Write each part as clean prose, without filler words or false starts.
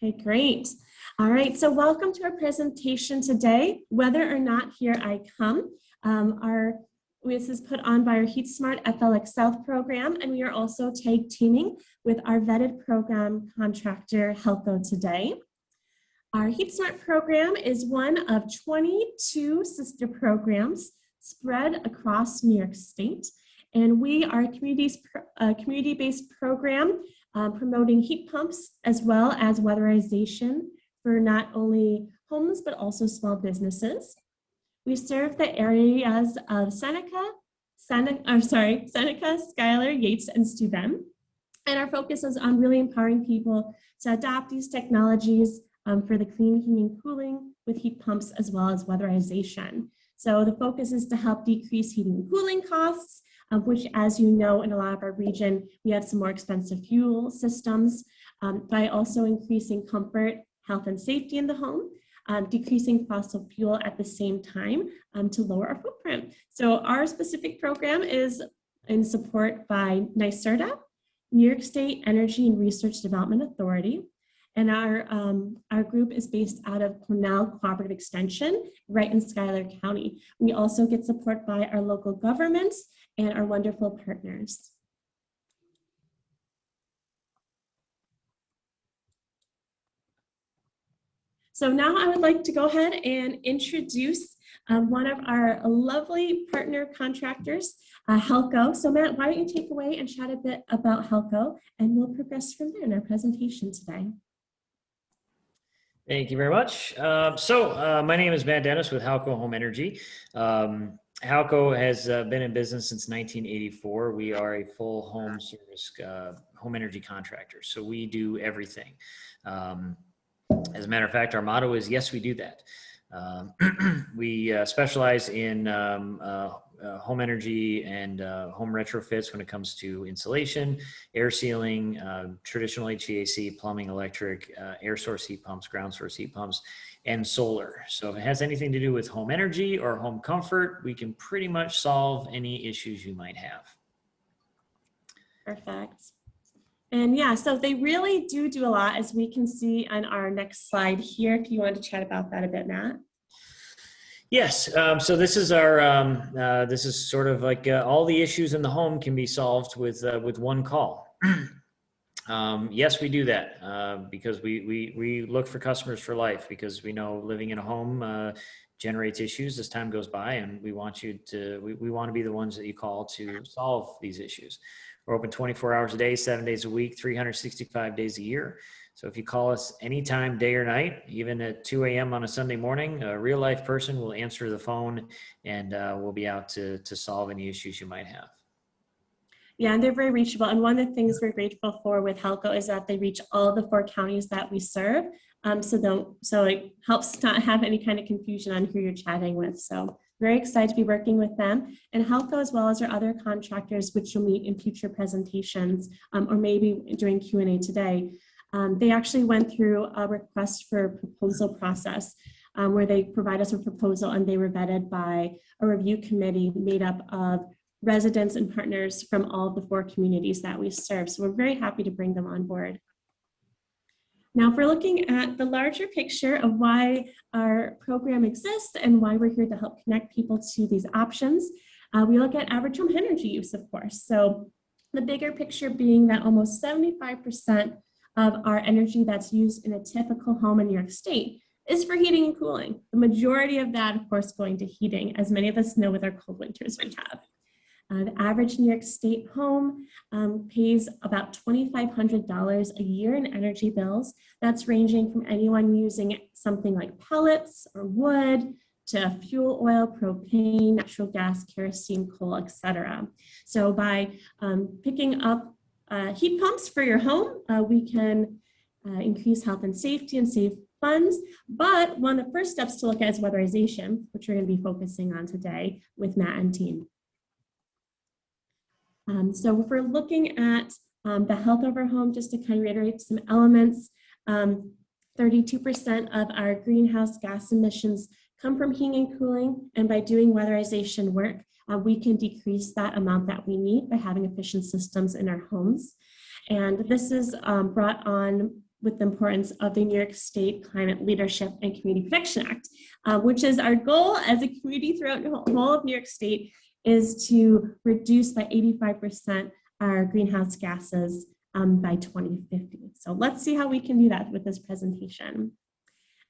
Okay, great. All right, so welcome to our presentation today, Whether or Not Here I Come. This is put on by our Heat Smart FLX South program, and we are also tag teaming with our vetted program contractor, Halco, today. Our Heat Smart program is one of 22 sister programs spread across New York State, and we are a community-based program promoting heat pumps as well as weatherization for not only homes but also small businesses. We serve the areas of Seneca, Schuyler, Yates, and Steuben. And our focus is on really empowering people to adopt these technologies for the clean heating and cooling with heat pumps as well as weatherization. So the focus is to help decrease heating and cooling costs, which, as you know, in a lot of our region, we have some more expensive fuel systems, by also increasing comfort, health, and safety in the home. Decreasing fossil fuel at the same time to lower our footprint. So our specific program is in support by NYSERDA, New York State Energy and Research Development Authority, and our group is based out of Cornell Cooperative Extension, right in Schuyler County. We also get support by our local governments and our wonderful partners. So now I would like to go ahead and introduce one of our lovely partner contractors, Halco. So Matt, why don't you take away and chat a bit about Halco, and we'll progress from there in our presentation today. Thank you very much. My name is Matt Dennis with Halco Home Energy. Halco has been in business since 1984. We are a full home service home energy contractor, so we do everything. As a matter of fact, our motto is, yes, we do that. We specialize in home energy and home retrofits when it comes to insulation, air sealing, traditional HVAC, plumbing, electric, air source heat pumps, ground source heat pumps, and solar. So if it has anything to do with home energy or home comfort, we can pretty much solve any issues you might have. Perfect. And yeah, so they really do a lot, as we can see on our next slide here, if you want to chat about that a bit, Matt. Yes, so this is our, this is sort of like all the issues in the home can be solved with one call. Yes, we do that because we look for customers for life, because we know living in a home generates issues as time goes by, and we want you to, we want to be the ones that you call to solve these issues. We're open 24 hours a day, 7 days a week, 365 days a year. So if you call us anytime, day or night, even at 2 a.m. on a Sunday morning, a real life person will answer the phone, and we'll be out to solve any issues you might have. Yeah, and they're very reachable. And one of the things we're grateful for with Halco is that they reach all the 4 counties that we serve. So it helps not have any kind of confusion on who you're chatting with. So very excited to be working with them, and Halco, as well as our other contractors, which you'll meet in future presentations or maybe during Q&A today. They actually went through a request for proposal process where they provide us a proposal, and they were vetted by a review committee made up of residents and partners from all of the 4 communities that we serve. So we're very happy to bring them on board. Now, if we're looking at the larger picture of why our program exists and why we're here to help connect people to these options, we look at average home energy use, of course. So the bigger picture being that almost 75% of our energy that's used in a typical home in New York State is for heating and cooling. The majority of that, of course, going to heating, as many of us know with our cold winters we have. The average New York State home pays about $2,500 a year in energy bills. That's ranging from anyone using something like pellets or wood to fuel oil, propane, natural gas, kerosene, coal, etc. So by picking up heat pumps for your home, we can increase health and safety and save funds. But one of the first steps to look at is weatherization, which we're going to be focusing on today with Matt and team. So if we're looking at the health of our home, just to kind of reiterate some elements, 32% of our greenhouse gas emissions come from heating and cooling, and by doing weatherization work, we can decrease that amount that we need by having efficient systems in our homes. And this is brought on with the importance of the New York State Climate Leadership and Community Protection Act, which is our goal as a community throughout the whole of New York State, is to reduce by 85% our greenhouse gases by 2050. So let's see how we can do that with this presentation.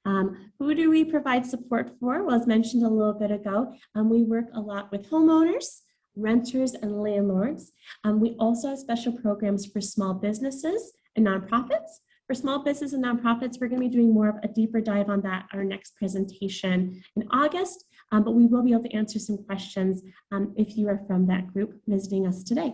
Who do we provide support for? Well, as mentioned a little bit ago, we work a lot with homeowners, renters, and landlords. We also have special programs for small businesses and nonprofits. For small business and nonprofits, we're going to be doing more of a deeper dive on that our next presentation in August, but we will be able to answer some questions if you are from that group visiting us today.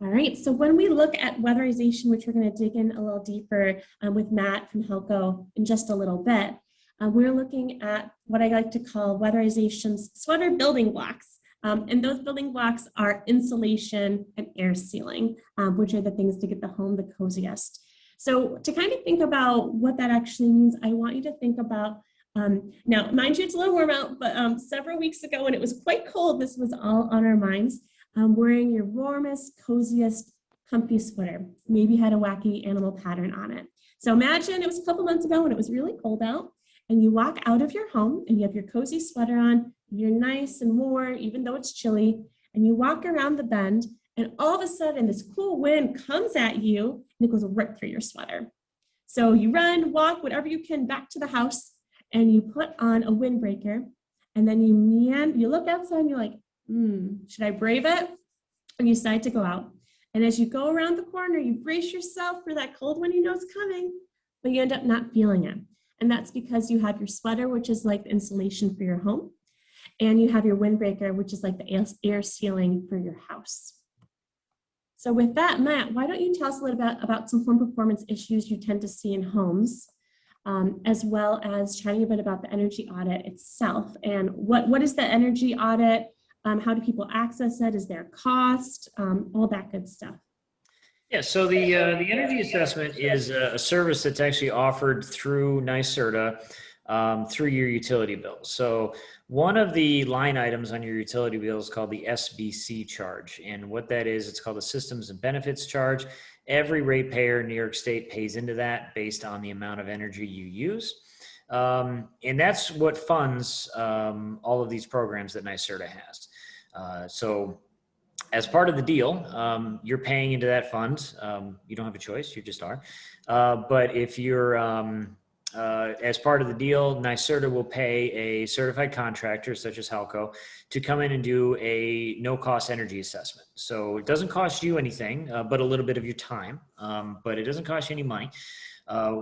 All right, so when we look at weatherization, which we're going to dig in a little deeper with Matt from Halco in just a little bit, we're looking at what I like to call weatherization's sweater building blocks. And those building blocks are insulation and air sealing, which are the things to get the home the coziest. So to kind of think about what that actually means, I want you to think about, now mind you, it's a little warm out, but several weeks ago when it was quite cold, this was all on our minds. Wearing your warmest, coziest, comfy sweater, maybe had a wacky animal pattern on it. So imagine it was a couple months ago when it was really cold out, and you walk out of your home and you have your cozy sweater on, you're nice and warm, even though it's chilly, and you walk around the bend, and all of a sudden this cool wind comes at you and it goes right through your sweater. So you run, walk, whatever you can back to the house, and you put on a windbreaker, and then you look outside and you're like, should I brave it? And you decide to go out. And as you go around the corner, you brace yourself for that cold wind you know is coming, but you end up not feeling it. And that's because you have your sweater, which is like the insulation for your home, and you have your windbreaker, which is like the air sealing for your house. So with that, Matt, why don't you tell us a little bit about some home performance issues you tend to see in homes, as well as chatting a bit about the energy audit itself. And what is the energy audit? How do people access it? Is there a cost? All that good stuff. Yeah, so the energy assessment is a service that's actually offered through NYSERDA through your utility bill. So one of the line items on your utility bill is called the SBC charge. And what that is, it's called the Systems and Benefits charge. Every ratepayer in New York State pays into that based on the amount of energy you use. And that's what funds all of these programs that NYSERDA has. So as part of the deal, you're paying into that fund. You don't have a choice, you just are. But if you're, as part of the deal, NYSERDA will pay a certified contractor, such as Halco, to come in and do a no-cost energy assessment. So it doesn't cost you anything, but a little bit of your time, but it doesn't cost you any money.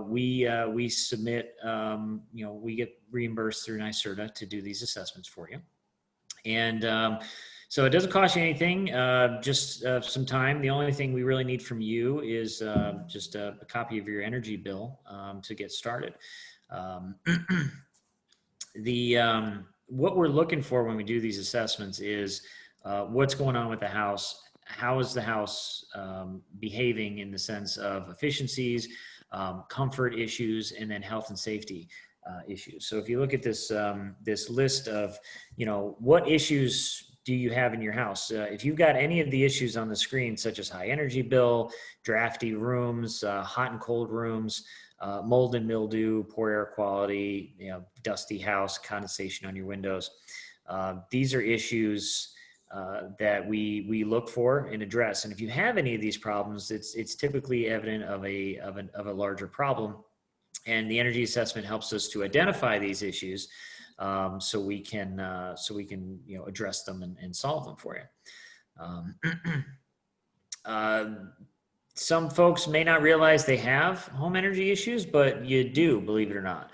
We submit, we get reimbursed through NYSERDA to do these assessments for you. And so it doesn't cost you anything, just some time. The only thing we really need from you is just a copy of your energy bill to get started. What we're looking for when we do these assessments is what's going on with the house. How is the house behaving in the sense of efficiencies, comfort issues, and then health and safety issues. So if you look at this this list of, what issues do you have in your house? If you've got any of the issues on the screen, such as high energy bill, drafty rooms, hot and cold rooms, mold and mildew, poor air quality, dusty house, condensation on your windows, these are issues that we look for and address. And if you have any of these problems, it's typically evident of a larger problem. And the energy assessment helps us to identify these issues, so we can address them and solve them for you. Some folks may not realize they have home energy issues, but you do, believe it or not.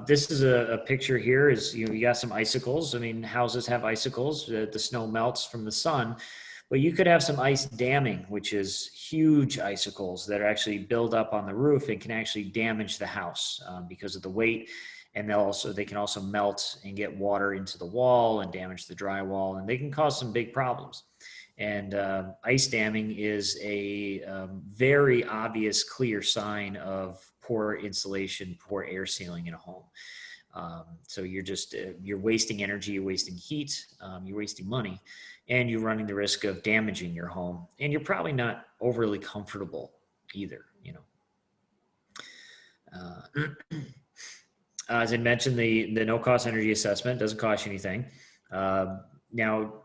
This is a picture here. You got some icicles. I mean, houses have icicles. The snow melts from the sun. But you could have some ice damming, which is huge icicles that are actually build up on the roof and can actually damage the house because of the weight. And they can also melt and get water into the wall and damage the drywall, and they can cause some big problems. And ice damming is a very obvious, clear sign of poor insulation, poor air sealing in a home. So you're wasting energy, you're wasting heat, you're wasting money, and you're running the risk of damaging your home. And you're probably not overly comfortable either. you know. As I mentioned, the no-cost energy assessment doesn't cost you anything. Now,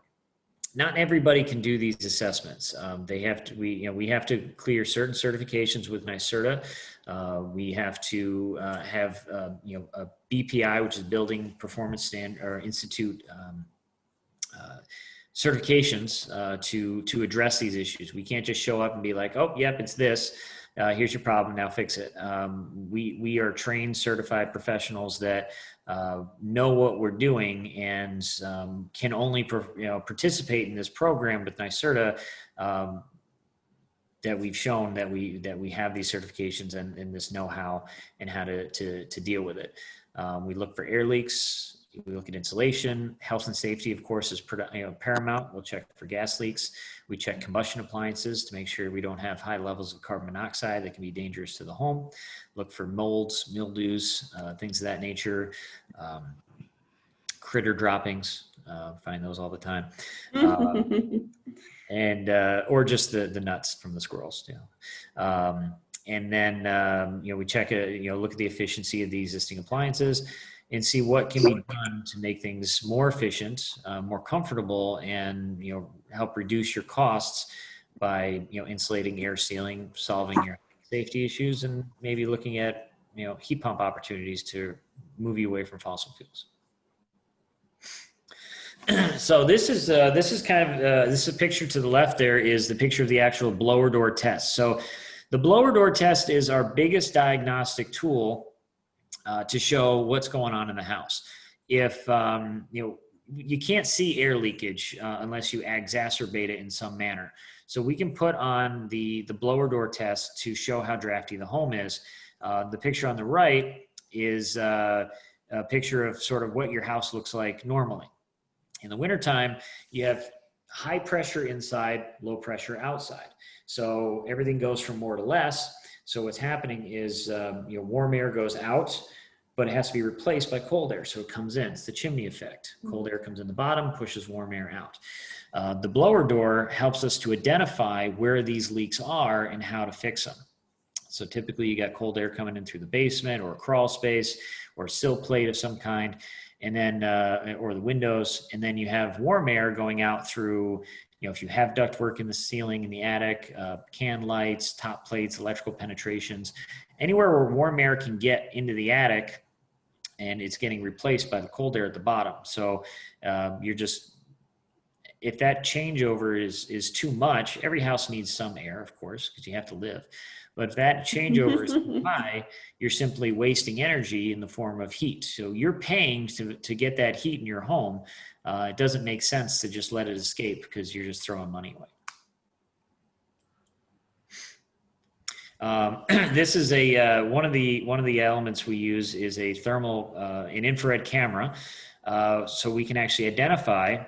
not everybody can do these assessments. We have to clear certain certifications with NYSERDA. We have to have a BPI, which is Building Performance Standard or Institute certifications to address these issues. We can't just show up and be like, oh, yep, it's this. Here's your problem. Now fix it. We are trained, certified professionals that know what we're doing and can only participate in this program with NYSERDA that we've shown that we have these certifications and this know-how and how to deal with it. We look for air leaks. We look at insulation. Health and safety, of course, is paramount. We'll check for gas leaks. We check combustion appliances to make sure we don't have high levels of carbon monoxide that can be dangerous to the home. Look for molds, mildews, things of that nature, critter droppings. Find those all the time. And or just the nuts from the squirrels. And then we check look at the efficiency of the existing appliances and see what can be done to make things more efficient, more comfortable, and help reduce your costs by insulating, air sealing, solving your safety issues, and maybe looking at heat pump opportunities to move you away from fossil fuels. So this is a picture to the left. There is the picture of the actual blower door test. So the blower door test is our biggest diagnostic tool to show what's going on in the house. If you can't see air leakage unless you exacerbate it in some manner. So we can put on the blower door test to show how drafty the home is. The picture on the right is a picture of sort of what your house looks like normally. In the wintertime, you have high pressure inside, low pressure outside. So everything goes from more to less. So what's happening is warm air goes out, but it has to be replaced by cold air. So it comes in. It's the chimney effect. Cold air comes in the bottom, pushes warm air out. The blower door helps us to identify where these leaks are and how to fix them. So typically you got cold air coming in through the basement or a crawl space or a sill plate of some kind, and then or the windows, and then you have warm air going out through, if you have ductwork in the ceiling in the attic, can lights, top plates, electrical penetrations, anywhere where warm air can get into the attic and it's getting replaced by the cold air at the bottom. So if that changeover is too much, every house needs some air, of course, because you have to live. But if that changeover is too high, you're simply wasting energy in the form of heat. So you're paying to get that heat in your home. It doesn't make sense to just let it escape because you're just throwing money away. This is one of the elements we use is a thermal, an infrared camera, so we can actually identify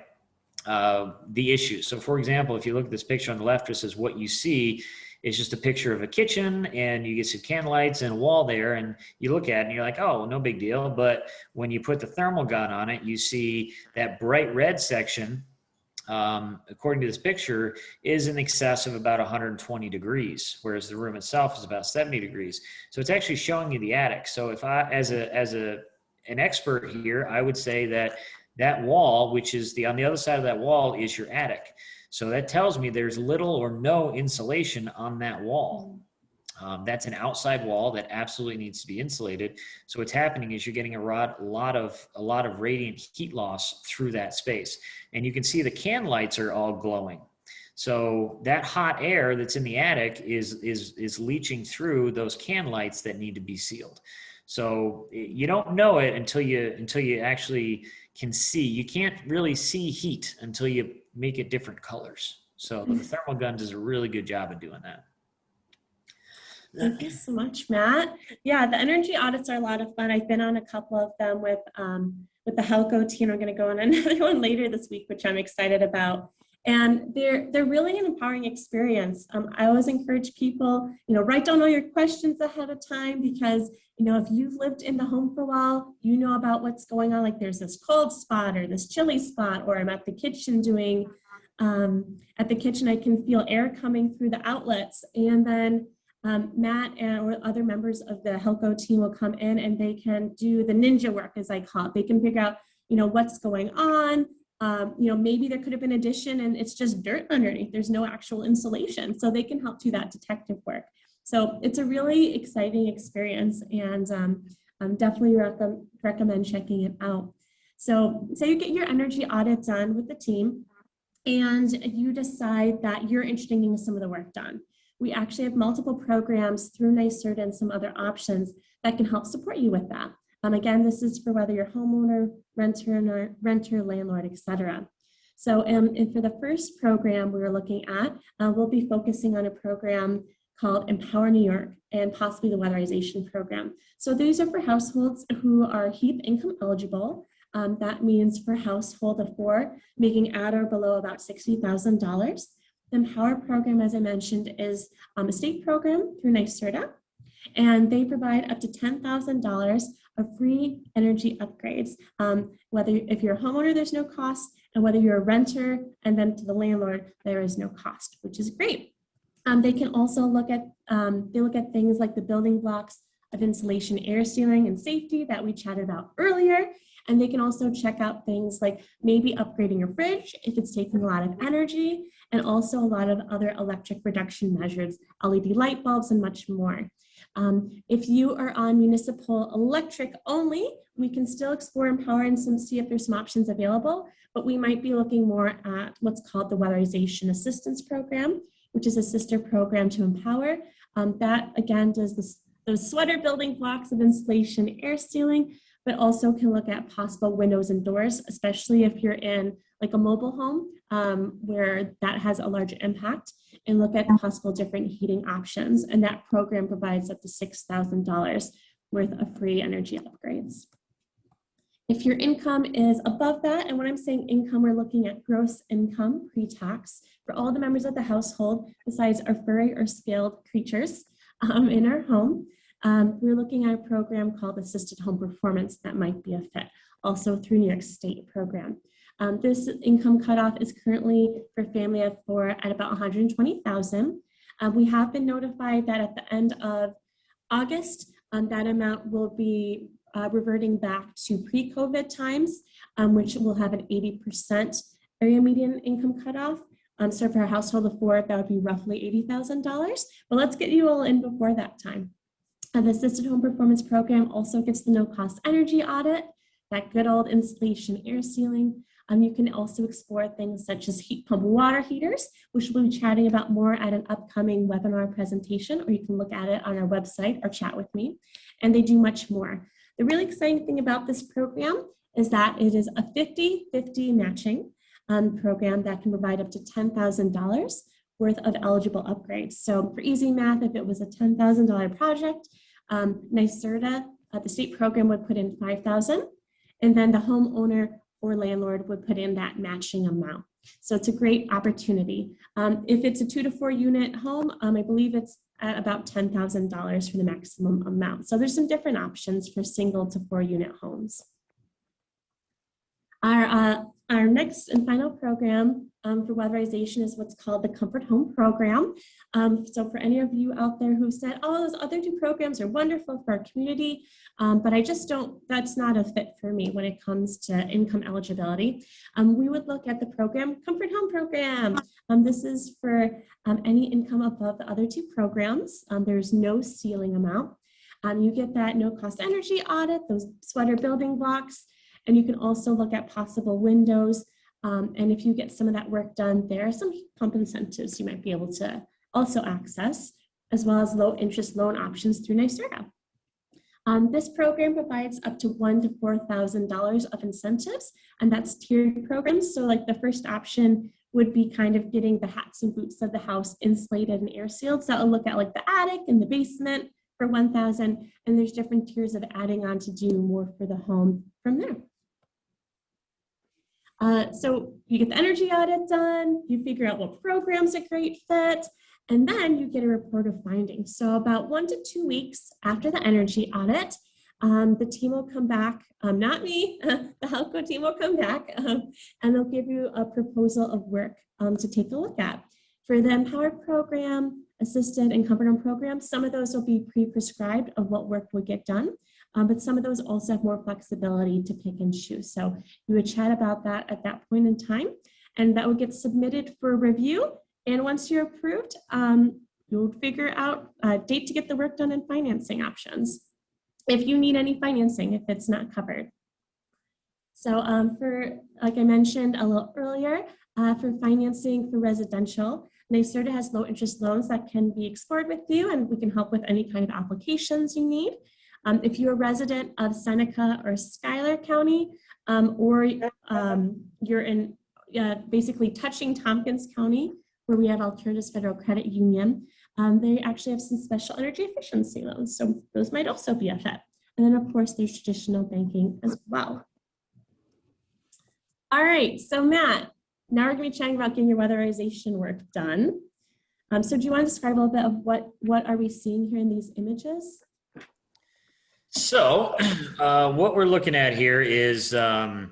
the issues. So, for example, if you look at this picture on the left, it says what you see is just a picture of a kitchen, and you get some can lights and a wall there, and you look at it and you're like, oh, no big deal. But when you put the thermal gun on it, you see that bright red section, according to this picture, is in excess of about 120 degrees, whereas the room itself is about 70 degrees. So it's actually showing you the attic. So if I, as an expert here, I would say that wall, which is on the other side of that wall, is your attic. So that tells me there's little or no insulation on that wall. That's an outside wall that absolutely needs to be insulated. So what's happening is you're getting a lot of radiant heat loss through that space. And you can see the can lights are all glowing. So that hot air that's in the attic is leaching through those can lights that need to be sealed. So you don't know it until you actually can see. You can't really see heat until you make it different colors. So the thermal gun does a really good job of doing that. Thank you so much, Matt. Yeah, the energy audits are a lot of fun. I've been on a couple of them with the Halco team. I'm going to go on another one later this week, which I'm excited about. And they're really an empowering experience. I always encourage people, write down all your questions ahead of time, because if you've lived in the home for a while, you know about what's going on. Like there's this cold spot or this chilly spot, or I'm at the kitchen at the kitchen, I can feel air coming through the outlets. And then Matt or other members of the Halco team will come in and they can do the ninja work, as I call it. They can figure out, what's going on. Maybe there could have been addition and it's just dirt underneath. There's no actual insulation. So they can help do that detective work. So it's a really exciting experience, and definitely recommend checking it out. So say you get your energy audit done with the team and you decide that you're interested in some of the work done. We actually have multiple programs through NYSERDA and some other options that can help support you with that. Again, this is for whether you're homeowner, renter, landlord, etc. So and for the first program we were looking at, we'll be focusing on a program called Empower New York and possibly the Weatherization program. So these are for households who are HEAP income eligible. That means for a household of 4 making at or below about $60,000. The Empower program, as I mentioned, is a state program through NYSERDA, and they provide up to $10,000 of free energy upgrades. If you're a homeowner, there's no cost, and whether you're a renter and then to the landlord, there is no cost, which is great. They can also look at things like the building blocks of insulation, air sealing, and safety that we chatted about earlier. And they can also check out things like maybe upgrading your fridge if it's taking a lot of energy, and also a lot of other electric reduction measures, LED light bulbs, and much more. If you are on municipal electric only, we can still explore Empower and see if there's some options available, but we might be looking more at what's called the Weatherization Assistance Program, which is a sister program to Empower. That again does those sweater building blocks of insulation, air sealing, but also can look at possible windows and doors, especially if you're in like a mobile home where that has a large impact, and look at possible different heating options. And that program provides up to $6,000 worth of free energy upgrades. If your income is above that, and when I'm saying income, we're looking at gross income pre-tax for all the members of the household, besides our furry or scaled creatures in our home. We're looking at a program called Assisted Home Performance that might be a fit, also through New York State program. This income cutoff is currently for family of 4 at about $120,000. We have been notified that at the end of August, that amount will be reverting back to pre-COVID times, which will have an 80% area median income cutoff. So for a household of 4, that would be roughly $80,000. But let's get you all in before that time. The Assisted Home Performance Program also gives the no-cost energy audit, that good old insulation, air sealing. You can also explore things such as heat pump water heaters, which we'll be chatting about more at an upcoming webinar presentation, or you can look at it on our website or chat with me. And they do much more. The really exciting thing about this program is that it is a 50-50 matching program that can provide up to $10,000 worth of eligible upgrades. So for easy math, if it was a $10,000 project, NYSERDA, the state program would put in $5,000, and then the homeowner or landlord would put in that matching amount. So it's a great opportunity. If it's a 2 to 4 unit home, I believe it's at about $10,000 for the maximum amount. So there's some different options for single to 4 unit homes. Our next and final program for weatherization is what's called the Comfort Home Program. So for any of you out there who said, oh, those other 2 programs are wonderful for our community, but I just that's not a fit for me when it comes to income eligibility, we would look at the program, Comfort Home Program. This is for any income above the other 2 programs. There's no ceiling amount. You get that no cost energy audit, those sweater building blocks, and you can also look at possible windows. And if you get some of that work done, there are some heat pump incentives you might be able to also access, as well as low interest loan options through NYSERDA. This program provides up to $1,000 to $4,000 of incentives, and that's tiered programs. So like the first option would be kind of getting the hats and boots of the house insulated and air sealed. So I'll look at like the attic and the basement for $1,000, and there's different tiers of adding on to do more for the home from there. So you get the energy audit done, you figure out what program's a great fit, and then you get a report of findings. So about 1 to 2 weeks after the energy audit, the team will come back, not me, the Halco team will come back, and they'll give you a proposal of work to take a look at. For the Empower program, assisted and comfort home programs. Some of those will be pre-prescribed of what work would get done, but some of those also have more flexibility to pick and choose. So you would chat about that at that point in time, and that would get submitted for review. And once you're approved, you'll figure out a date to get the work done and financing options, if you need any financing, if it's not covered. So like I mentioned a little earlier, for financing for residential, NYSERDA has low interest loans that can be explored with you, and we can help with any kind of applications you need. If you're a resident of Seneca or Schuyler County, or you're in basically touching Tompkins County, where we have Alternatives Federal Credit Union, they actually have some special energy efficiency loans. So those might also be a fit. And then of course there's traditional banking as well. All right, so Matt, now we're gonna be chatting about getting your weatherization work done. So do you want to describe a little bit of what are we seeing here in these images? So what we're looking at here is on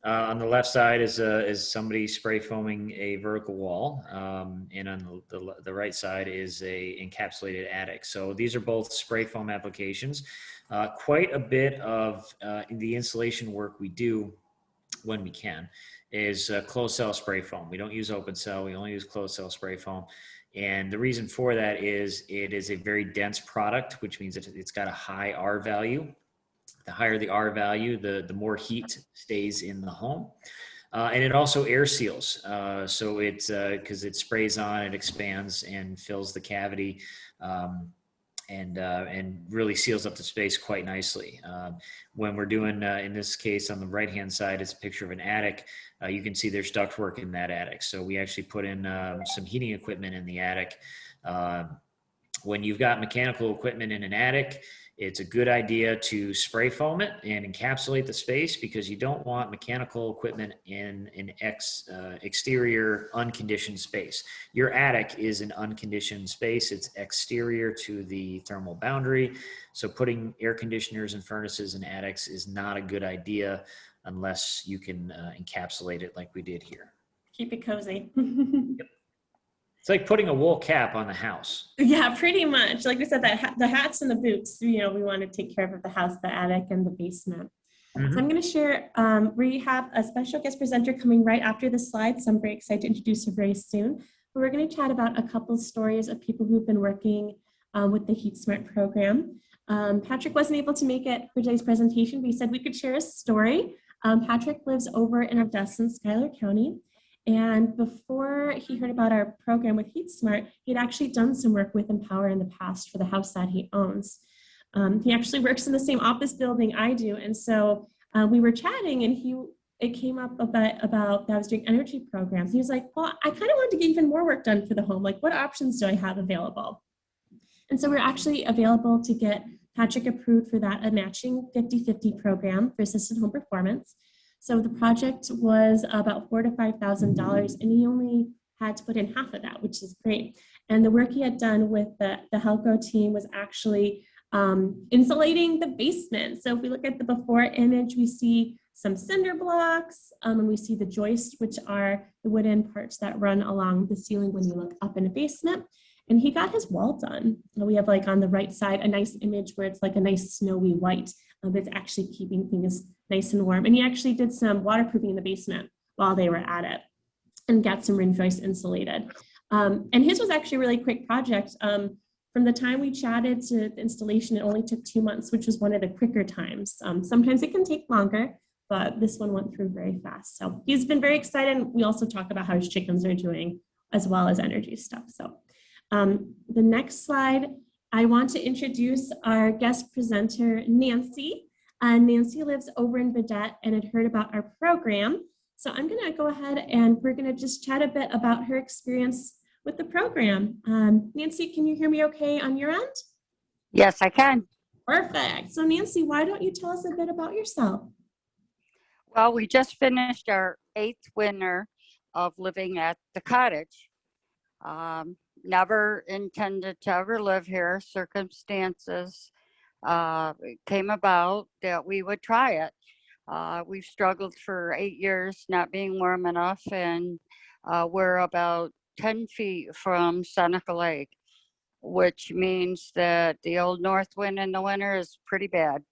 the left side is somebody spray foaming a vertical wall, and on the right side is a encapsulated attic. So these are both spray foam applications. Quite a bit of the installation work we do when we can is closed cell spray foam. We don't use open cell, we only use closed cell spray foam. And the reason for that is it is a very dense product, which means it's got a high R value. The higher the R value, the more heat stays in the home. And it also air seals. So it's because it sprays on, it expands and fills the cavity, and really seals up the space quite nicely. When we're doing, in this case, on the right-hand side, it's a picture of an attic. You can see there's ductwork in that attic. So we actually put in some heating equipment in the attic. When you've got mechanical equipment in an attic, it's a good idea to spray foam it and encapsulate the space, because you don't want mechanical equipment in an exterior unconditioned space. Your attic is an unconditioned space. It's exterior to the thermal boundary. So putting air conditioners and furnaces in attics is not a good idea unless you can encapsulate it like we did here. Keep it cozy. Yep. It's like putting a wool cap on the house. Yeah, pretty much. Like we said, the hats and the boots, we want to take care of the house, the attic, and the basement. Mm-hmm. So I'm going to share, we have a special guest presenter coming right after the slide, so I'm very excited to introduce her very soon. But we're going to chat about a couple stories of people who've been working with the Heat Smart program. Patrick wasn't able to make it for today's presentation, but he said we could share a story. Patrick lives over in Odessa, Schuyler County. And before he heard about our program with Heat Smart, he'd actually done some work with Empower in the past for the house that he owns. He actually works in the same office building I do. And so we were chatting, and it came up about that I was doing energy programs. He was like, well, I kind of want to get even more work done for the home. Like, what options do I have available? And so we're actually available to get Patrick approved for that, a matching 50-50 program for assisted home performance. So the project was about $4,000 to $5,000, and he only had to put in half of that, which is great. And the work he had done with the Halco team was actually insulating the basement. So if we look at the before image, we see some cinder blocks, and we see the joists, which are the wooden parts that run along the ceiling when you look up in a basement. And he got his wall done. We have, like, on the right side, a nice image where it's like a nice snowy white, but it's actually keeping things nice and warm. And he actually did some waterproofing in the basement while they were at it and got some rim joists insulated. And his was actually a really quick project. From the time we chatted to the installation, it only took 2 months, which was one of the quicker times. Sometimes it can take longer, but this one went through very fast. So he's been very excited. We also talk about how his chickens are doing, as well as energy stuff. So the next slide, I want to introduce our guest presenter, Nancy. Nancy lives over in Vedette and had heard about our program. So I'm going to go ahead and we're going to just chat a bit about her experience with the program. Nancy, can you hear me okay on your end? Yes, I can. Perfect. So Nancy, why don't you tell us a bit about yourself? Well, we just finished our 8th winter of living at the cottage. Never intended to ever live here. Circumstances came about that we would try it. We've struggled for 8 years not being warm enough, and we're about 10 feet from Seneca Lake. which means that the old north wind in the winter is pretty bad.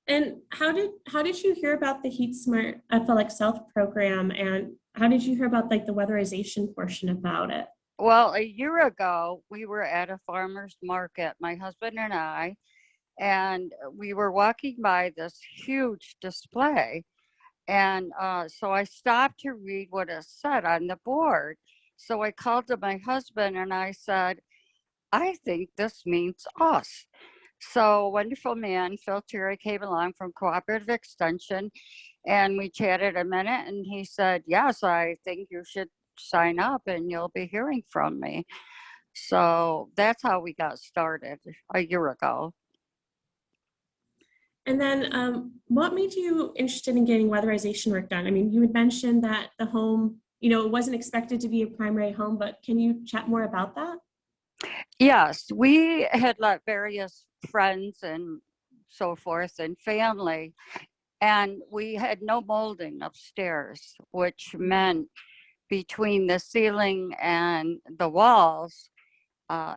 And how did you hear about the Heat Smart FLX South program, and how did you hear about like the weatherization portion about it? Well, a year ago, we were at a farmer's market, my husband and we were walking by this huge display. And so I stopped to read what it said on the board. So I called to my husband and I said, I think this means us. So a wonderful man, Phil Terry, came along from Cooperative Extension, and we chatted a minute, and he said, yes, I think you should sign up and you'll be hearing from me. So that's how we got started a year ago. And then what made you interested in getting weatherization work done? I mean, you had mentioned that the home, it wasn't expected to be a primary home, but can you chat more about that? Yes, we had let various friends and so forth and family, and we had no molding upstairs, which meant between the ceiling and the walls,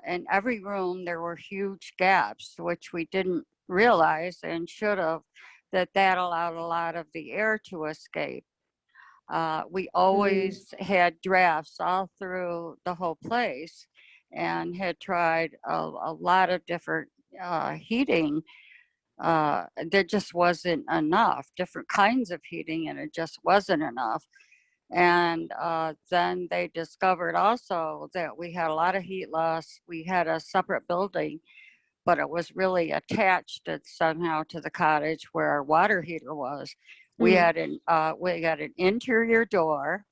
in every room, there were huge gaps, which we didn't realize and should have, that allowed a lot of the air to escape. We always had drafts all through the whole place and had tried a lot of different heating. There just wasn't enough, different kinds of heating, and it just wasn't enough. And then they discovered also that we had a lot of heat loss. We had a separate building, but it was really attached somehow to the cottage where our water heater was. We had an interior door.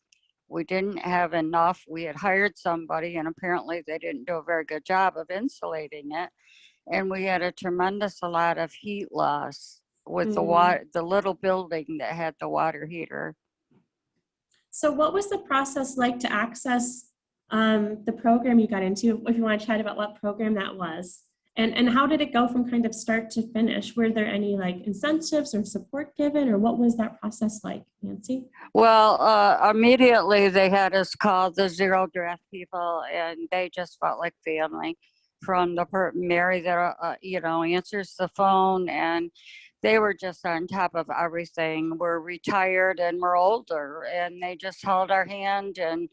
We didn't have enough. We had hired somebody, and apparently they didn't do a very good job of insulating it. And we had a tremendous a lot of heat loss with the little building that had the water heater. So what was the process like to access the program you got into, if you want to chat about what program that was? And how did it go from kind of start to finish? Were there any like incentives or support given, or what was that process like, Nancy? Well, immediately they had us call the zero draft people, and they just felt like family. From the Mary that answers the phone, and they were just on top of everything. We're retired and we're older, and they just held our hand, and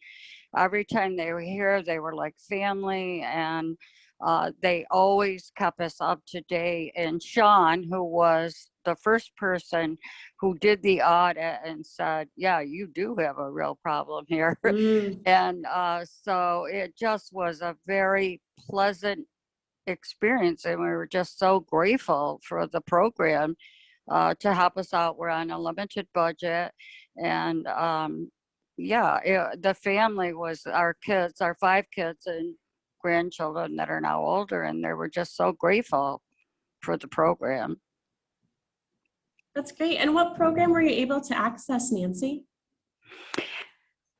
every time they were here, they were like family, and they always kept us up to date. And Sean, who was the first person who did the audit and said, yeah, you do have a real problem here. And so it just was a very pleasant experience, and we were just so grateful for the program to help us out. We're on a limited budget, and the family was our kids, our 5 kids and grandchildren that are now older, and they were just so grateful for the program. That's great. And what program were you able to access, Nancy?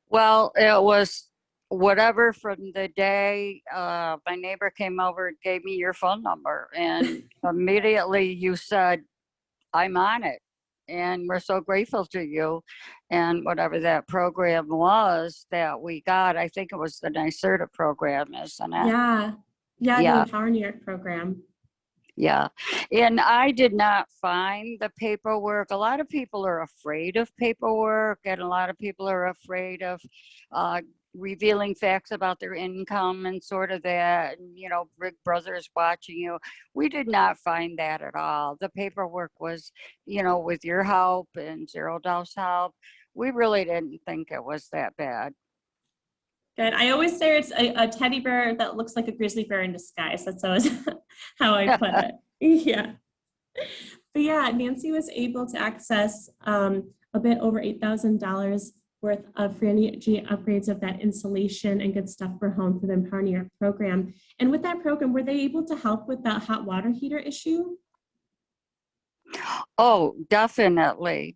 Well, it was whatever from the day my neighbor came over and gave me your phone number, and immediately you said, I'm on it, and we're so grateful to you. And whatever that program was that we got, I think it was the NYSERDA program, isn't it? Yeah, the Empower New York program. Yeah. And I did not find the paperwork. A lot of people are afraid of paperwork, and a lot of people are afraid of revealing facts about their income and sort of that, and, Big Brother's watching you. We did not find that at all. The paperwork was, with your help and Zero Dose help, we really didn't think it was that bad. Good. I always say it's a teddy bear that looks like a grizzly bear in disguise. That's always how I put it. Yeah. But yeah, Nancy was able to access a bit over $8,000 worth of free energy upgrades of that insulation and good stuff for home through the Empower New York program. And with that program, were they able to help with that hot water heater issue? Oh, definitely.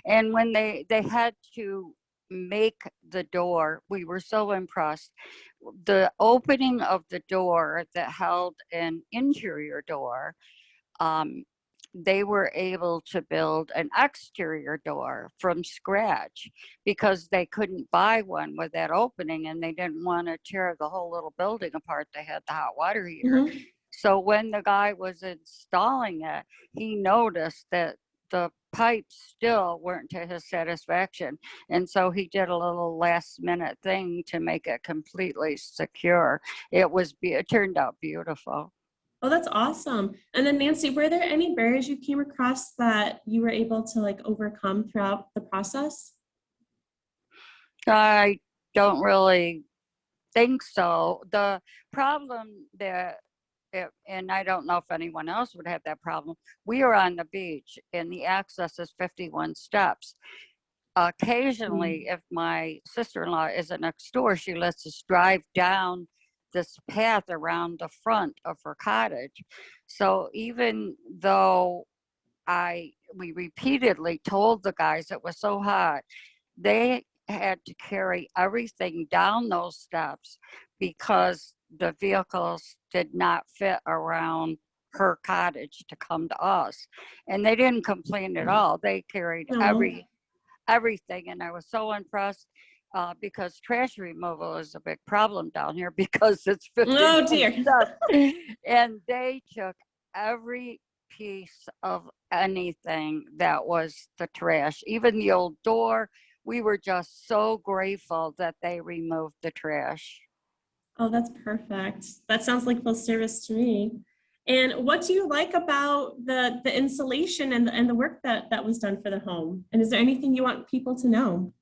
And when they had to make the door, we were so impressed. The opening of the door that held an interior door, they were able to build an exterior door from scratch because they couldn't buy one with that opening, and they didn't want to tear the whole little building apart. They had the hot water heater. Mhm. So when the guy was installing it, he noticed that the pipes still weren't to his satisfaction. And so he did a little last minute thing to make it completely secure. It turned out beautiful. Oh, that's awesome. And then Nancy, were there any barriers you came across that you were able to like overcome throughout the process? I don't really think so. The problem that, and I don't know if anyone else would have that problem, we are on the beach and the access is 51 steps. Occasionally, if my sister-in-law isn't next door, she lets us drive down this path around the front of her cottage. So even though we repeatedly told the guys it was so hot, they had to carry everything down those steps because the vehicles did not fit around her cottage to come to us. And they didn't complain at all. They carried No. everything. And I was so impressed because trash removal is a big problem down here because it's 50 Oh dear. steps. And they took every piece of anything that was the trash, even the old door. We were just so grateful that they removed the trash. Oh, that's perfect. That sounds like full service to me. And what do you like about the insulation and the work that was done for the home? And is there anything you want people to know?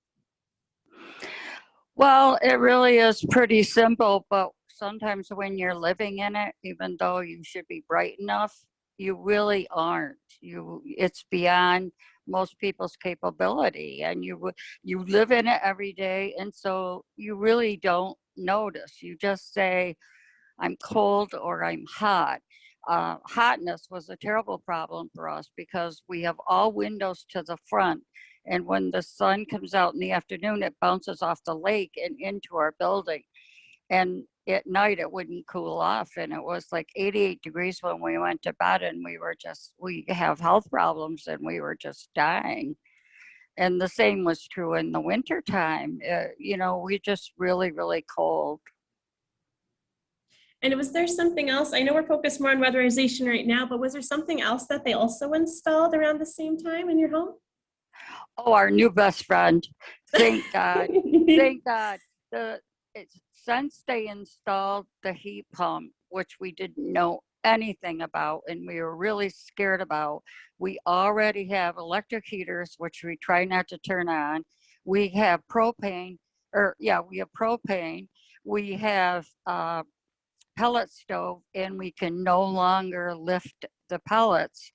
Well, it really is pretty simple, but sometimes when you're living in it, even though you should be bright enough, you really aren't. It's beyond most people's capability, and you live in it every day, and so you really don't notice. You just say, I'm cold or I'm hot. Hotness was a terrible problem for us because we have all windows to the front. And when the sun comes out in the afternoon, it bounces off the lake and into our building. And at night, it wouldn't cool off. And it was like 88 degrees when we went to bed, and we have health problems and we were just dying. And the same was true in the winter time. We just really, really cold. And was there something else? I know we're focused more on weatherization right now, but was there something else that they also installed around the same time in your home? Oh, our new best friend. Thank God. Thank God. Since they installed the heat pump, which we didn't know anything about and we were really scared about, we already have electric heaters, which we try not to turn on. We have propane. We have pellet stove, and we can no longer lift the pellets.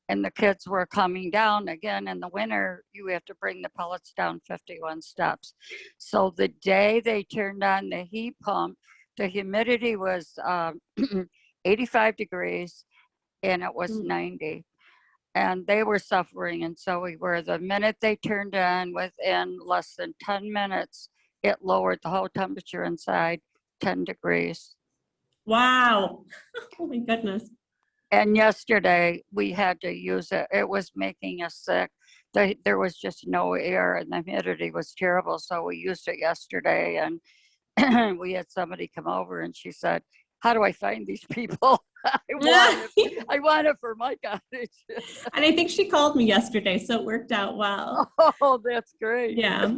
And the kids were coming down again in the winter. You have to bring the pellets down 51 steps. So the day they turned on the heat pump, the humidity was 85 degrees and it was 90. And they were suffering, and so we were. The minute they turned on, within less than 10 minutes, it lowered the whole temperature inside 10 degrees. Wow. Oh my goodness. And yesterday we had to use it. It was making us sick. There was just no air and the humidity was terrible. So we used it yesterday, and we had somebody come over and she said, how do I find these people? I want it for my cottage. And I think she called me yesterday, so it worked out well. Oh, that's great. Yeah.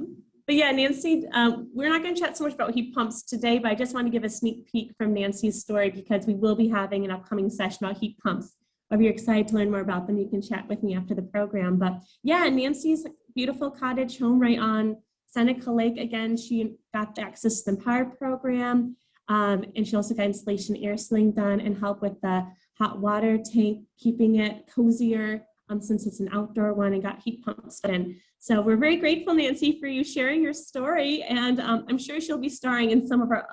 But yeah, Nancy, we're not going to chat so much about heat pumps today, but I just want to give a sneak peek from Nancy's story because we will be having an upcoming session about heat pumps. If you're excited to learn more about them, you can chat with me after the program. But yeah, Nancy's beautiful cottage home right on Seneca Lake. Again, she got the Access to the Power program, and she also got installation air sealing done and help with the hot water tank, keeping it cozier since it's an outdoor one, and got heat pumps put in. So we're very grateful, Nancy, for you sharing your story, and I'm sure she'll be starring in some of our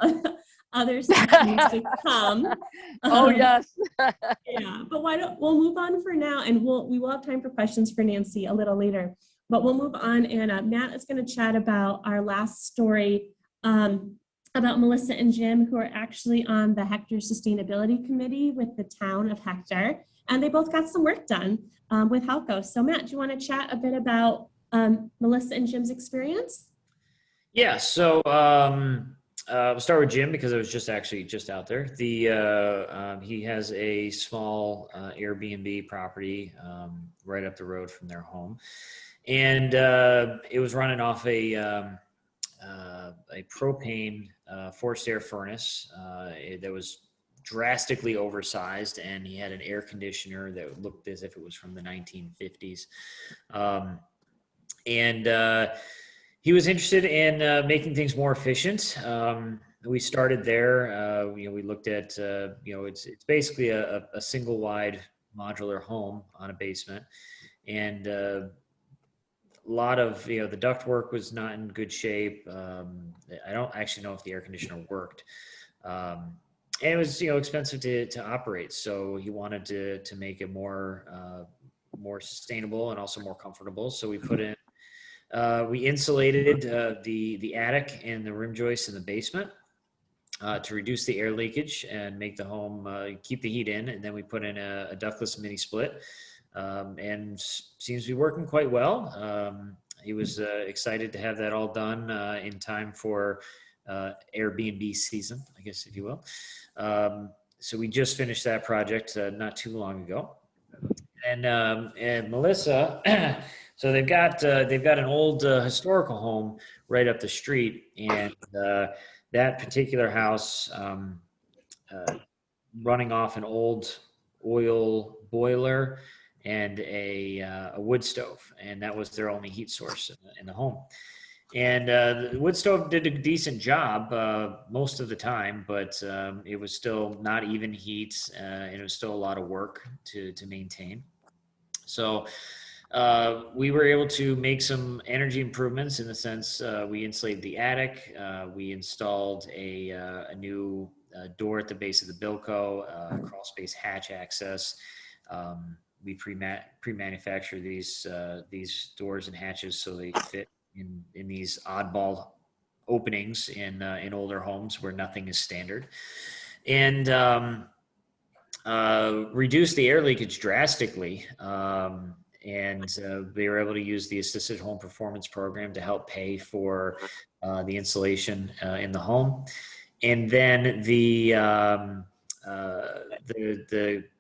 other sessions to come. Oh yes. Yeah, but we'll move on for now, and we will have time for questions for Nancy a little later. But we'll move on, and Matt is going to chat about our last story about Melissa and Jim, who are actually on the Hector Sustainability Committee with the town of Hector. And they both got some work done with Halco. So Matt, do you want to chat a bit about Melissa and Jim's experience? Yeah, so we'll start with Jim because I was just out there. He has a small Airbnb property right up the road from their home, and it was running off a propane forced air furnace that was drastically oversized, and he had an air conditioner that looked as if it was from the 1950s. And he was interested in making things more efficient. We started there. We looked at, it's basically a single wide modular home on a basement, and a lot of, the ductwork was not in good shape. I don't actually know if the air conditioner worked. And it was, expensive to operate. So he wanted to make it more sustainable and also more comfortable. So we insulated the attic and the rim joists in the basement to reduce the air leakage and make the home keep the heat in. And then we put in a ductless mini split, and seems to be working quite well. He was excited to have that all done in time for Airbnb season, I guess, if you will. So we just finished that project not too long ago. And Melissa, so they've got an old historical home right up the street, and that particular house running off an old oil boiler and a wood stove, and that was their only heat source in the home. And the wood stove did a decent job most of the time, but it was still not even heat, and it was still a lot of work to maintain. So we were able to make some energy improvements in the sense we insulated the attic, we installed a new door at the base of the Bilco, crawl space hatch access. We pre-manufacture these doors and hatches so they fit in these oddball openings in older homes where nothing is standard, and reduce the air leakage drastically. And they were able to use the Assisted Home Performance Program to help pay for the insulation in the home. And then the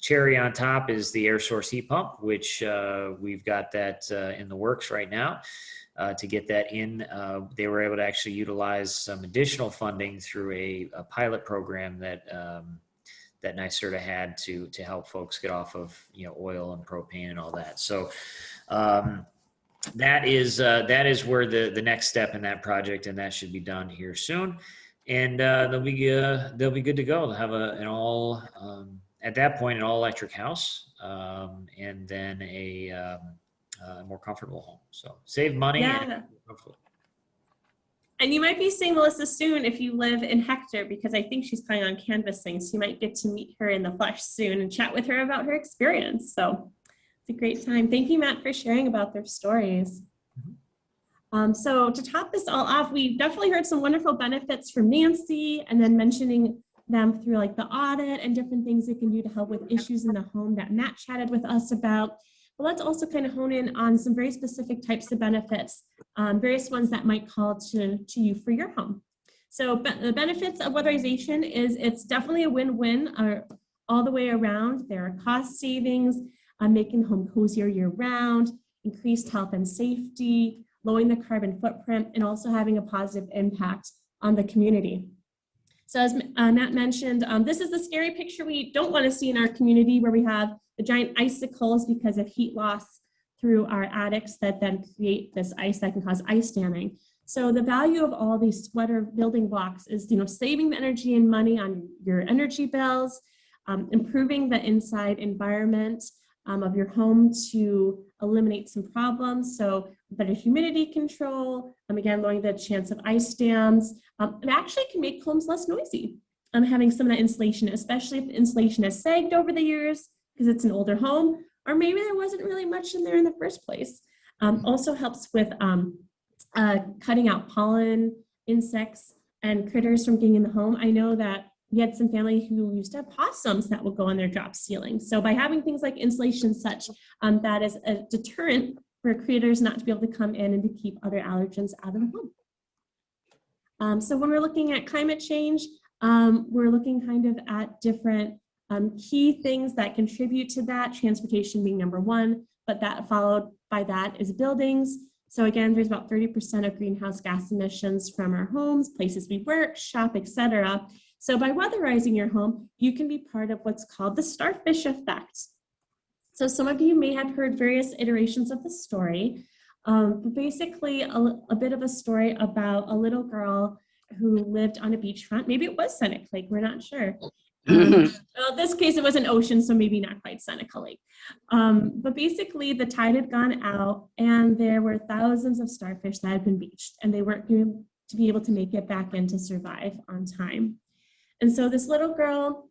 cherry on top is the air source heat pump, which we've got that in the works right now. To get that in, they were able to actually utilize some additional funding through a pilot program that NYSERDA had to help folks get off of oil and propane and all that. So that is where the next step in that project, and that should be done here soon. And they'll be good to go. They'll have an all at that point an all electric house, and then a more comfortable home. So save money. Yeah. And you might be seeing Melissa soon if you live in Hector, because I think she's planning on canvassing. So you might get to meet her in the flesh soon and chat with her about her experience. So it's a great time. Thank you, Matt, for sharing about their stories. So to top this all off, we've definitely heard some wonderful benefits from Nancy, and then mentioning them through like the audit and different things they can do to help with issues in the home that Matt chatted with us about. But let's also kind of hone in on some very specific types of benefits, various ones that might call to you for your home. So the benefits of weatherization is it's definitely a win-win all the way around. There are cost savings, making the home cozier year-round, increased health and safety, lowering the carbon footprint, and also having a positive impact on the community. So as Matt mentioned, this is the scary picture we don't want to see in our community, where we have the giant icicles because of heat loss through our attics that then create this ice that can cause ice damming. So the value of all these sweater building blocks is, saving the energy and money on your energy bills, improving the inside environment of your home to eliminate some problems. So better humidity control, again, lowering the chance of ice dams. It actually can make homes less noisy. Having some of that insulation, especially if the insulation has sagged over the years because it's an older home, or maybe there wasn't really much in there in the first place. Also helps with cutting out pollen, insects, and critters from getting in the home. I know that we had some family who used to have possums that would go on their drop ceiling. So by having things like insulation such, that is a deterrent for critters not to be able to come in and to keep other allergens out of the home. So when we're looking at climate change, we're looking kind of at different key things that contribute to that, transportation being number one, but that followed by that is buildings. So again, there's about 30% of greenhouse gas emissions from our homes, places we work, shop, etc. So by weatherizing your home, you can be part of what's called the starfish effect. So some of you may have heard various iterations of the story, but basically a bit of a story about a little girl who lived on a beachfront. Maybe it was Seneca Lake, we're not sure. Well, this case, it was an ocean, so maybe not quite Seneca Lake. But basically, the tide had gone out, and there were thousands of starfish that had been beached, and they weren't going to be able to make it back in to survive on time. And so this little girl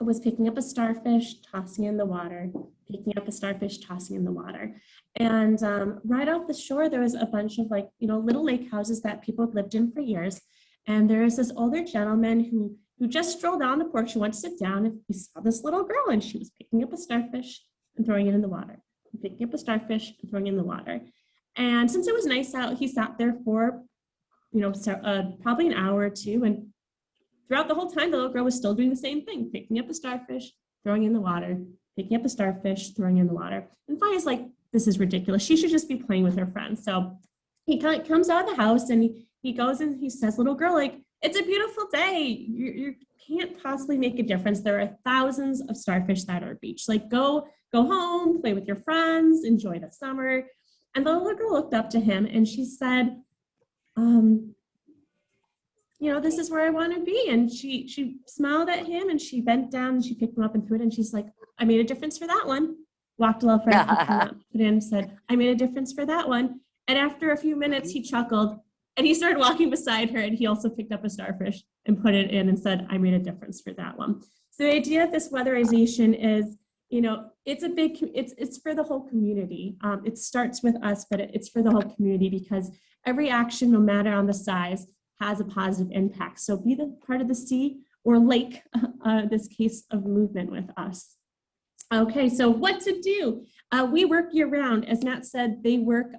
was picking up a starfish, tossing in the water, picking up a starfish, tossing in the water. And right off the shore, there was a bunch of little lake houses that people had lived in for years. And there was this older gentleman who just strolled down the porch and went to sit down, and he saw this little girl, and she was picking up a starfish and throwing it in the water, and picking up a starfish and throwing it in the water. And since it was nice out, he sat there for, probably an hour or two, and throughout the whole time, the little girl was still doing the same thing, picking up a starfish, throwing it in the water, picking up a starfish, throwing it in the water. And finally, it's like, this is ridiculous. She should just be playing with her friends. So he comes out of the house, and he goes and he says, little girl, it's a beautiful day. You can't possibly make a difference. There are thousands of starfish that are beached. Go home, play with your friends, enjoy the summer. And the little girl looked up to him, and she said, this is where I want to be. And she smiled at him, and she bent down, and she picked him up and threw it. And she's like, I made a difference for that one. Walked a little further, picked him up, put it in, said, I made a difference for that one. And after a few minutes, he chuckled, and he started walking beside her, and he also picked up a starfish and put it in and said, I made a difference for that one. So the idea of this weatherization is, it's for the whole community. It starts with us, but it's for the whole community, because every action, no matter on the size, has a positive impact. So be the part of the sea or lake, this case of movement with us. Okay, so what to do? We work year round. As Matt said, they work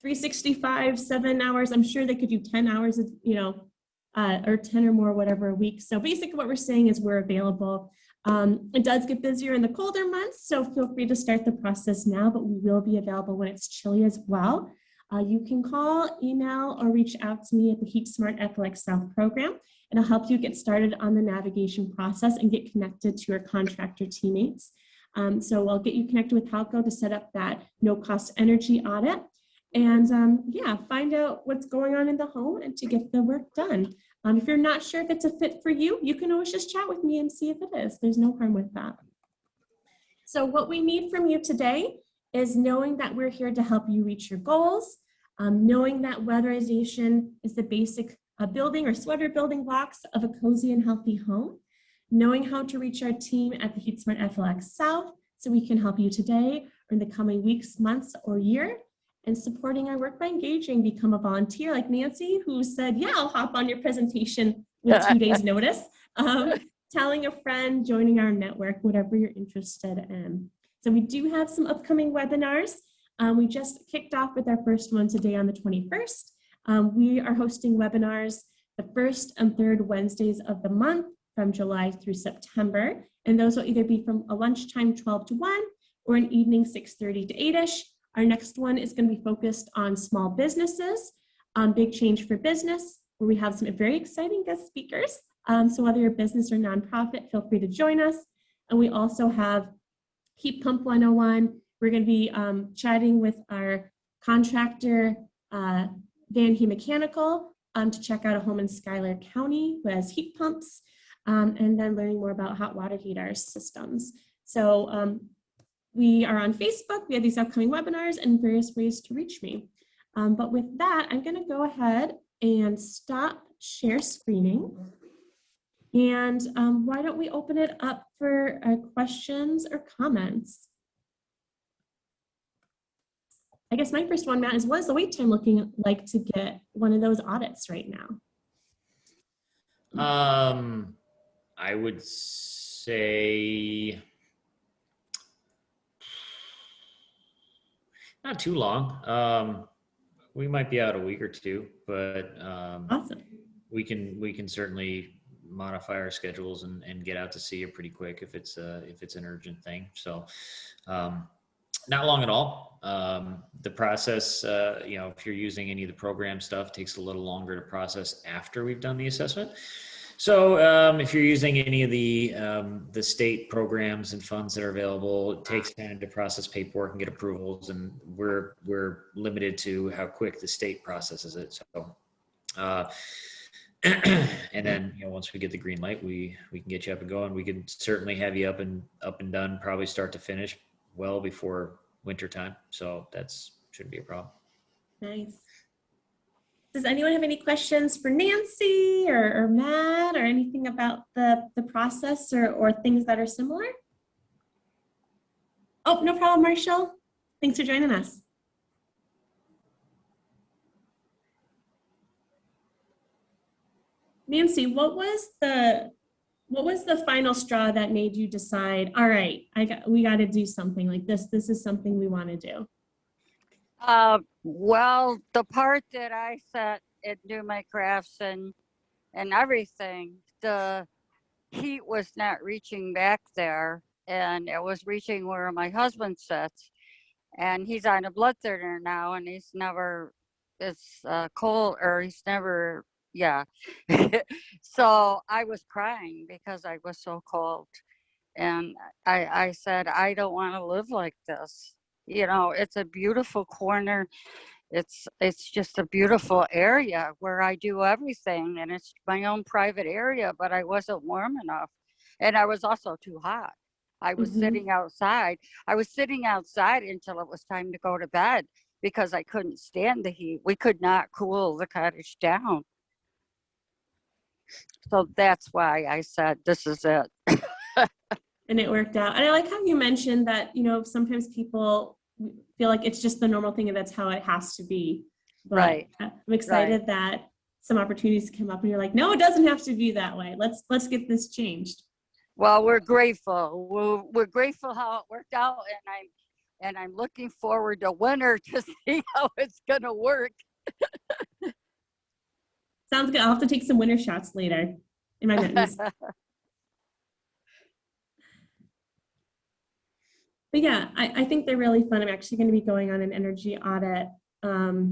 365, 7 hours. I'm sure they could do 10 hours, or 10 or more, whatever a week. So basically what we're saying is we're available. It does get busier in the colder months, so feel free to start the process now, but we will be available when it's chilly as well. You can call, email, or reach out to me at the Heat Smart FLX South program, and I'll help you get started on the navigation process and get connected to your contractor teammates. So I'll get you connected with Halco to set up that no-cost energy audit. And find out what's going on in the home and to get the work done. If you're not sure if it's a fit for you, you can always just chat with me and see if it is. There's no harm with that. So what we need from you today is knowing that we're here to help you reach your goals, knowing that weatherization is the basic building or sweater building blocks of a cozy and healthy home, knowing how to reach our team at the Heat Smart FLX South so we can help you today or in the coming weeks, months, or year, and supporting our work by engaging, become a volunteer like Nancy, who said, yeah, I'll hop on your presentation with 2 days notice, telling a friend, joining our network, whatever you're interested in. So we do have some upcoming webinars. We just kicked off with our first one today on the 21st. We are hosting webinars the first and third Wednesdays of the month from July through September. And those will either be from a lunchtime 12 to 1 or an evening 6:30 to 8-ish. Our next one is going to be focused on small businesses, big change for business, where we have some very exciting guest speakers. So whether you're a business or nonprofit, feel free to join us. And we also have Heat Pump 101. We're going to be chatting with our contractor, Van He Mechanical, to check out a home in Schuyler County who has heat pumps, and then learning more about hot water heater systems. So we are on Facebook. We have these upcoming webinars and various ways to reach me. But with that, I'm going to go ahead and stop share screening. And why don't we open it up for questions or comments? I guess my first one, Matt, is what is the wait time looking like to get one of those audits right now? I would say not too long. We might be out a week or two, but Awesome. we can certainly modify our schedules and get out to see you pretty quick if it's an urgent thing. So not long at all. The process, if you're using any of the program stuff, takes a little longer to process after we've done the assessment. So if you're using any of the state programs and funds that are available, it takes time to process paperwork and get approvals, and we're limited to how quick the state processes it. So, and then once we get the green light, we can get you up and going. We can certainly have you up and done, probably start to finish, well before winter time. So that's shouldn't be a problem. Nice. Does anyone have any questions for Nancy or Matt or anything about the process or things that are similar? Oh, no problem, Marshall. Thanks for joining us. Nancy, what was the final straw that made you decide, all right, we got to do something like this. This is something we want to do. Well, the part that I sat and do my crafts and everything, the heat was not reaching back there, and it was reaching where my husband sits, and he's on a blood thinner now, and he's never, it's cold, or he's never, yeah. So I was crying because I was so cold, and I said, I don't want to live like this. It's a beautiful corner. It's just a beautiful area where I do everything, and it's my own private area, but I wasn't warm enough, and I was also too hot. I was sitting outside. I was sitting outside until it was time to go to bed because I couldn't stand the heat. We could not cool the cottage down. So that's why I said, this is it. And it worked out. And I like how you mentioned that, sometimes people feel like it's just the normal thing and that's how it has to be. But right. I'm excited that some opportunities come up and you're like, no, it doesn't have to be that way. Let's get this changed. Well, we're grateful. We're grateful how it worked out, and I'm looking forward to winter to see how it's gonna work. Sounds good. I'll have to take some winter shots later in my mittens. But yeah, I think they're really fun. I'm actually going to be going on an energy audit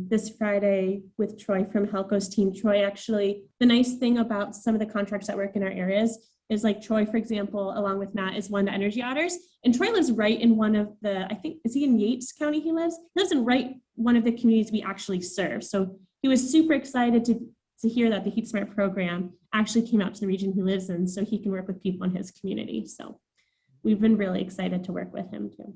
this Friday with Troy from Halco's team. Troy, actually, the nice thing about some of the contractors that work in our areas is like Troy, for example, along with Matt, is one of the energy auditors. And Troy lives right in one of the, I think, is he in Yates County he lives? He lives in right one of the communities we actually serve. So he was super excited to hear that the Heat Smart program actually came out to the region he lives in so he can work with people in his community. So we've been really excited to work with him too.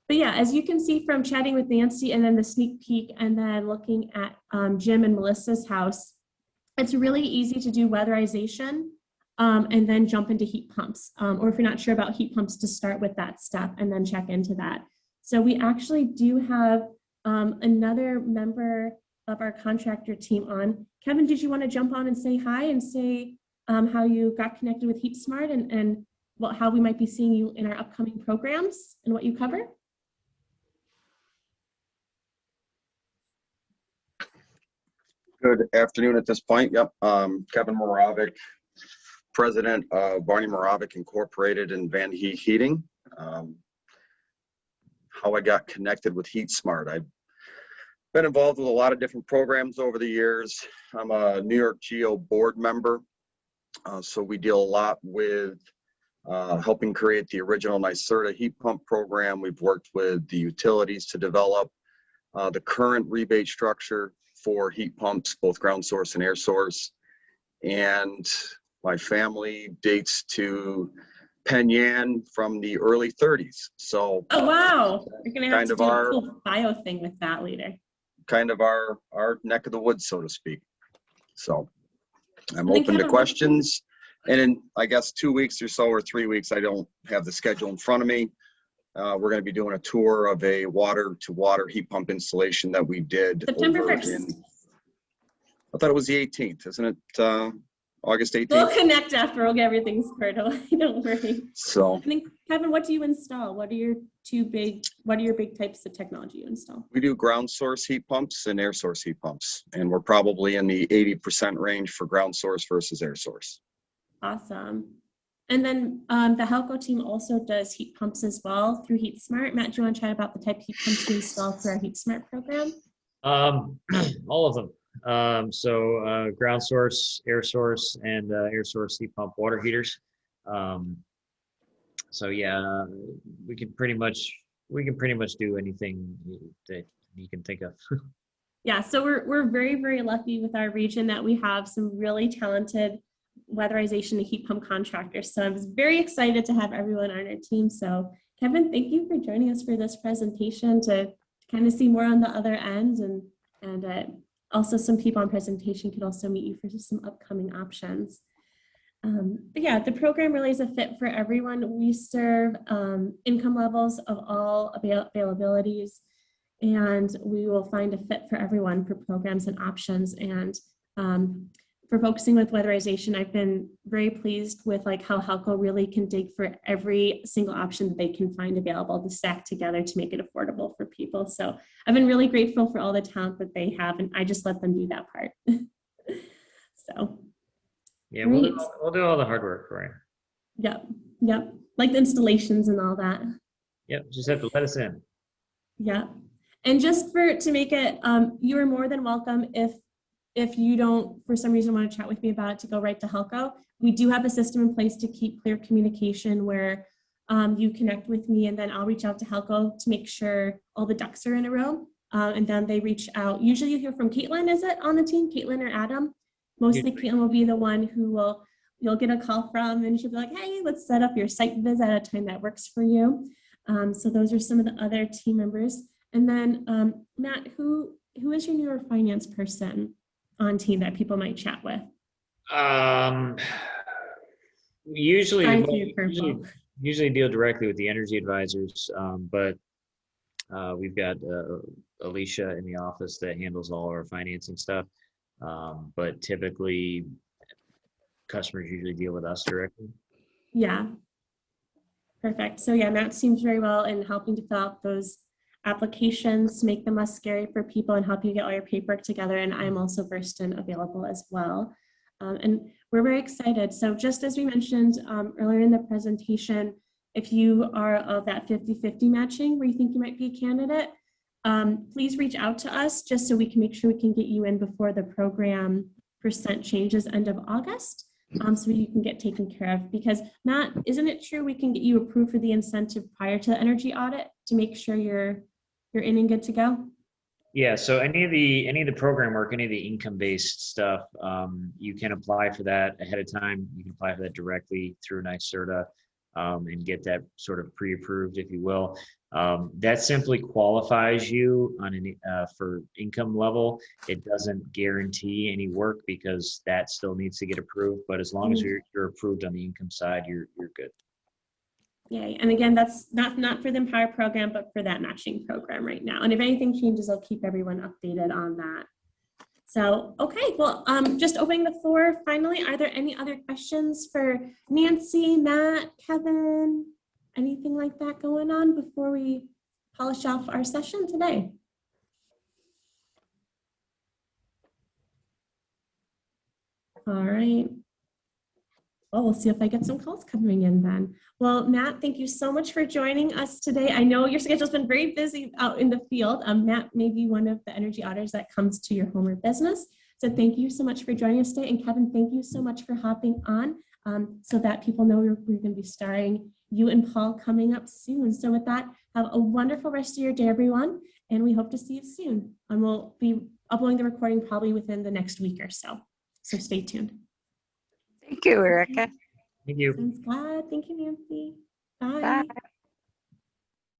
But yeah, as you can see from chatting with Nancy and then the sneak peek and then looking at Jim and Melissa's house, it's really easy to do weatherization and then jump into heat pumps. Or if you're not sure about heat pumps, to start with that step and then check into that. So we actually do have another member of our contractor team on. Kevin, did you want to jump on and say hi and say how you got connected with Heat Smart and how we might be seeing you in our upcoming programs and what you cover? Good afternoon at this point. Yep. Kevin Moravik, president of Barney Moravik Incorporated and Van Heat Heating. How I got connected with Heat Smart. I've been involved with a lot of different programs over the years. I'm a New York GEO board member. So we deal a lot with helping create the original NYSERDA heat pump program. We've worked with the utilities to develop the current rebate structure for heat pumps, both ground source and air source. And my family dates to Penn Yan from the early 30s. So oh wow, you're gonna have to do a cool bio thing with that later. Kind of our neck of the woods, so to speak. So I'm open to questions. And in, I guess, 2 weeks or so, or 3 weeks, I don't have the schedule in front of me. We're going to be doing a tour of a water-to-water heat pump installation that we did September over 1st. I thought it was the 18th, isn't it? August 18th? We'll connect after. We'll get everything squared away. Don't worry. So And then Kevin, what do you install? What are your big types of technology you install? we do ground source heat pumps and air source heat pumps, and we're probably in the 80% range for ground source versus air source. Awesome. And then the Halco team also does heat pumps as well through HeatSmart. Matt, do you want to chat about the type of heat pumps you install through our HeatSmart program? All of them. So ground source, air source, and air source heat pump water heaters. So yeah, we can pretty much do anything that you can think of. Yeah, so we're very, very lucky with our region that we have some really talented weatherization and heat pump contractors. So I was very excited to have everyone on our team. So Kevin, thank you for joining us for this presentation to kind of see more on the other end, and also some people on presentation could also meet you for some upcoming options. But yeah, the program really is a fit for everyone. We serve income levels of all availabilities, and we will find a fit for everyone for programs and options. And for focusing with weatherization, I've been very pleased with like how Halco really can dig for every single option that they can find available to stack together to make it affordable for people. So I've been really grateful for all the talent that they have, and I just let them do that part. So Yeah, we'll do all the hard work for you. Yep. Like the installations and all that. Yep, just have to let us in. Yeah. And just to make it, you are more than welcome if you don't, for some reason, want to chat with me about it, to go right to Halco. We do have a system in place to keep clear communication where you connect with me, and then I'll reach out to Halco to make sure all the ducks are in a row. And then they reach out. Usually you hear from Caitlin, is it on the team? Caitlin or Adam? Mostly Caitlin will be the one who you'll get a call from, and she'll be like, hey, let's set up your site visit at a time that works for you. So those are some of the other team members. And then Matt, who is your newer finance person on team that people might chat with? Usually deal directly with the energy advisors, but we've got Alicia in the office that handles all our financing stuff. But typically customers usually deal with us directly. Yeah. Perfect. So yeah, Matt seems very well in helping to fill out those applications to make them less scary for people and help you get all your paperwork together. And I'm also versed and available as well. And we're very excited. So just as we mentioned earlier in the presentation, if you are of that 50-50 matching where you think you might be a candidate, please reach out to us just so we can make sure we can get you in before the program percent changes end of August. So you can get taken care of, because Matt, isn't it true we can get you approved for the incentive prior to the energy audit to make sure you're in and good to go? Yeah, so any of the program work, any of the income-based stuff, you can apply for that ahead of time. You can apply for that directly through NYSERDA and get that sort of pre-approved, if you will. That simply qualifies you on for income level. It doesn't guarantee any work because that still needs to get approved. But as long as you're approved on the income side, you're good. Yay. And again, that's not for the Empower program, but for that matching program right now. And if anything changes, I'll keep everyone updated on that. So, okay, well, just opening the floor finally. Are there any other questions for Nancy, Matt, Kevin, anything like that going on before we polish off our session today? All right. Well, we'll see if I get some calls coming in then. Well, Matt, thank you so much for joining us today. I know your schedule's been very busy out in the field. Matt may be one of the energy auditors that comes to your home or business. So thank you so much for joining us today. And Kevin, thank you so much for hopping on so that people know we're going to be starring you and Paul coming up soon. So with that, have a wonderful rest of your day, everyone. And we hope to see you soon. And we'll be uploading the recording probably within the next week or so. So stay tuned. Thank you, Erica. Thank you. Sounds good. Thank you, Nancy. Bye. Bye.